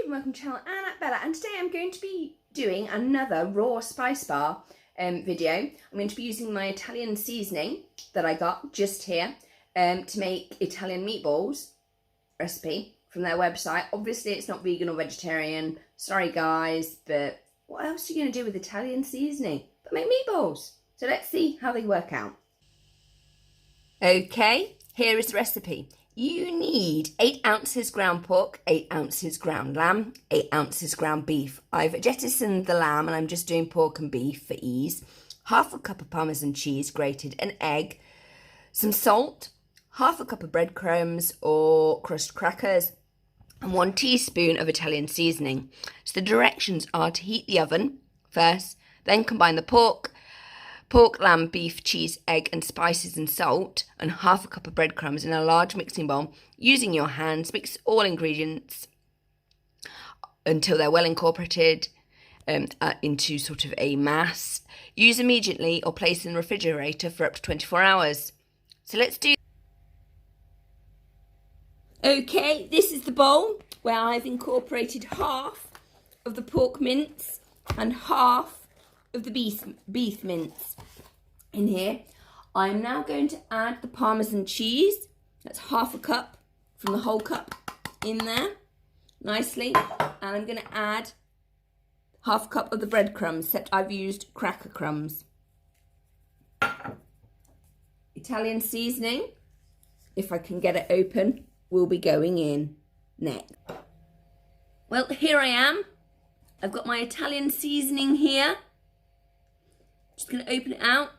and welcome to the channel. I'm Bella, and today I'm going to be doing another RawSpiceBar video. I'm going to be using my Italian seasoning that I got just here to make Italian meatballs recipe from their website. Obviously it's not vegan or vegetarian, sorry guys, but what else are you going to do with Italian seasoning but make meatballs? So let's see how they work out. Okay, here is the recipe. You need 8 ounces ground pork, 8 ounces ground lamb, 8 ounces ground beef. I've jettisoned the lamb and I'm just doing pork and beef for ease. Half a cup of Parmesan cheese grated, an egg, some salt, half a cup of breadcrumbs or crushed crackers, and 1 teaspoon of Italian seasoning. So the directions are to heat the oven first, then combine the pork, lamb, beef, cheese, egg and spices and salt, and half a cup of breadcrumbs in a large mixing bowl. Using your hands, mix all ingredients until they're well incorporated into sort of a mass. Use immediately or place in the refrigerator for up to 24 hours. So let's do. Okay, this is the bowl where I've incorporated half of the pork mince and half of the beef mince in here. I'm now going to add the Parmesan cheese. That's half a cup from the whole cup in there nicely, and I'm going to add half a cup of the breadcrumbs, except I've used cracker crumbs. Italian seasoning, if I can get it open, will be going in next. Well, here I am. I've got my Italian seasoning here. Just going to open it out.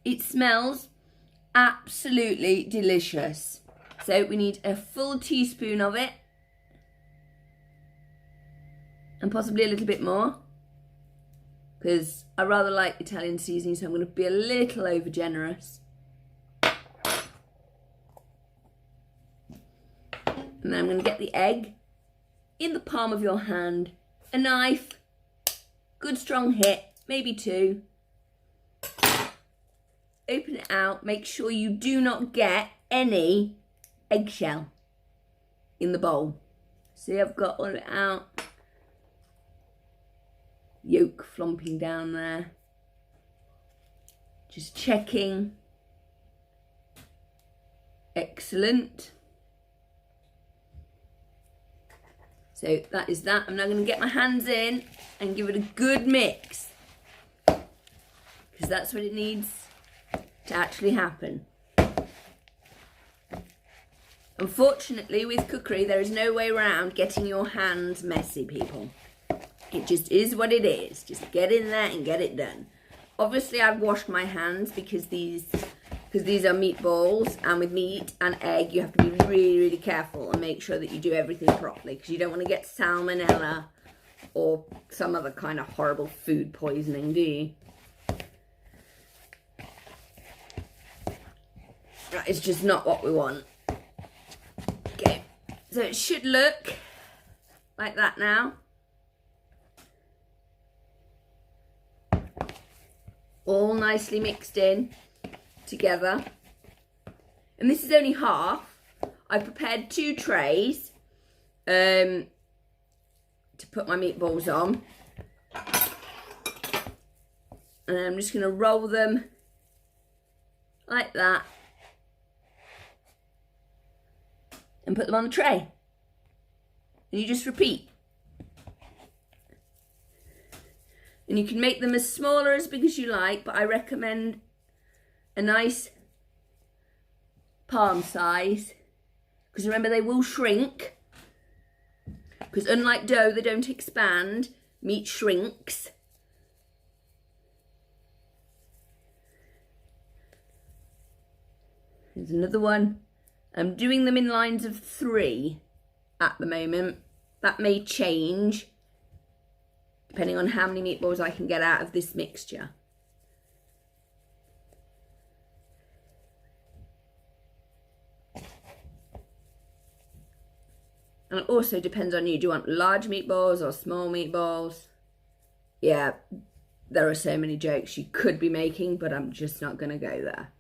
It smells absolutely delicious. So we need a full teaspoon of it. And possibly a little bit more. Because I rather like Italian seasoning, so I'm going to be a little over generous. And then I'm going to get the egg in the palm of your hand. A knife. Good strong hit. Maybe 2. Open it out. Make sure you do not get any eggshell in the bowl. See, I've got all of it out. Yolk flomping down there. Just checking. Excellent. So that is that. I'm now going to get my hands in and give it a good mix, because that's what it needs to actually happen. Unfortunately, with cookery, there is no way around getting your hands messy, people. It just is what it is. Just get in there and get it done. Obviously, I've washed my hands because these are meatballs, and with meat and egg, you have to be really, really careful and make sure that you do everything properly, because you don't want to get salmonella or some other kind of horrible food poisoning, do you? It's just not what we want. Okay, so it should look like that now. All nicely mixed in together. And this is only half. I prepared 2 trays to put my meatballs on. And I'm just going to roll them like that and put them on the tray. And you just repeat. And you can make them as small or as big as you like, but I recommend a nice palm size, because remember, they will shrink, because unlike dough, they don't expand. Meat shrinks. Here's another one. I'm doing them in lines of 3 at the moment. That may change depending on how many meatballs I can get out of this mixture. And it also depends on you. Do you want large meatballs or small meatballs? Yeah, there are so many jokes you could be making, but I'm just not going to go there.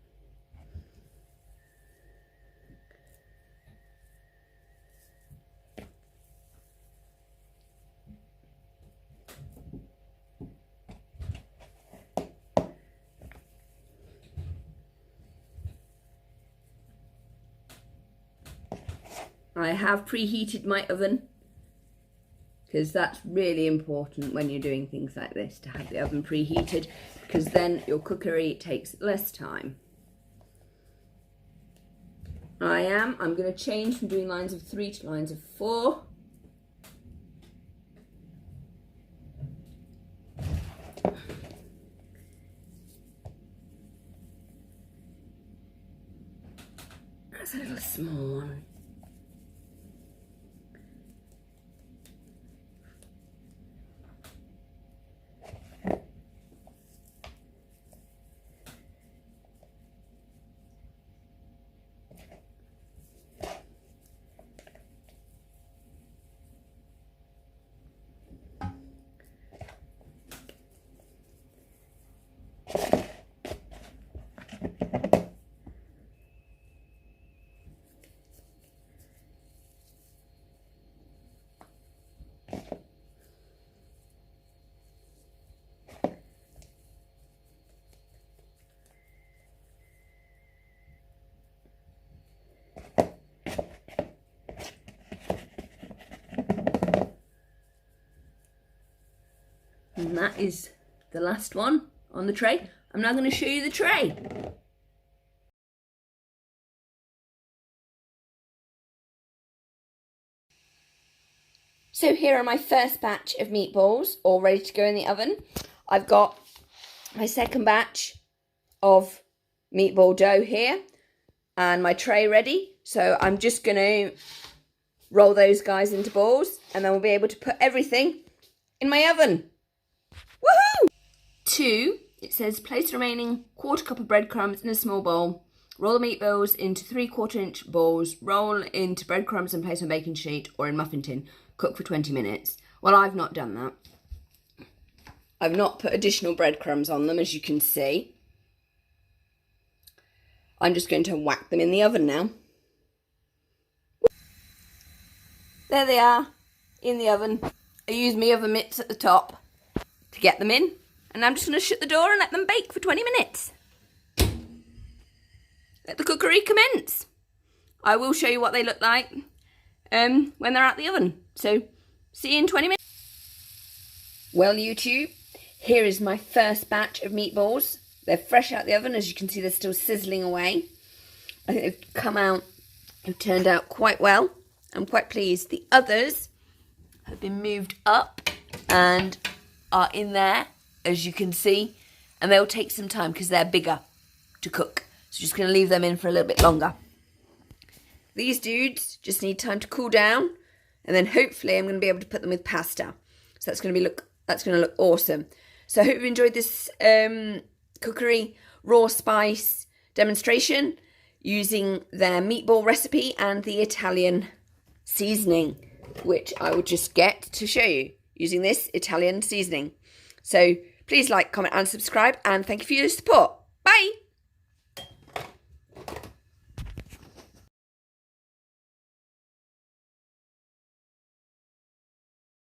I have preheated my oven because that's really important when you're doing things like this, to have the oven preheated, because then your cookery takes less time. I'm going to change from doing lines of 3 to lines of 4. That's a little small one. And that is the last one on the tray. I'm now going to show you the tray. So here are my first batch of meatballs, all ready to go in the oven. I've got my second batch of meatball dough here and my tray ready. So I'm just going to roll those guys into balls, and then we'll be able to put everything in my oven. Woohoo! 2, it says place the remaining quarter cup of breadcrumbs in a small bowl. Roll the meatballs into 3/4 inch balls. Roll into breadcrumbs and place on a baking sheet or in muffin tin. Cook for 20 minutes. Well, I've not done that. I've not put additional breadcrumbs on them, as you can see. I'm just going to whack them in the oven now. There they are, in the oven. I use my oven mitts at the top to get them in, and I'm just going to shut the door and let them bake for 20 minutes. Let the cookery commence. I will show you what they look like when they're out the oven. So, see you in 20 minutes. Well, YouTube, here is my first batch of meatballs. They're fresh out the oven. As you can see, they're still sizzling away. I think they've come out, they've turned out quite well. I'm quite pleased. The others have been moved up and are in there, as you can see, and they'll take some time because they're bigger to cook. So just going to leave them in for a little bit longer. These dudes just need time to cool down, and then hopefully I'm going to be able to put them with pasta. So that's going to look awesome. So I hope you enjoyed this cookery raw spice demonstration using their meatball recipe and the Italian seasoning, which I will just get to show you using this Italian seasoning. So please like, comment and subscribe, and thank you for your support. Bye!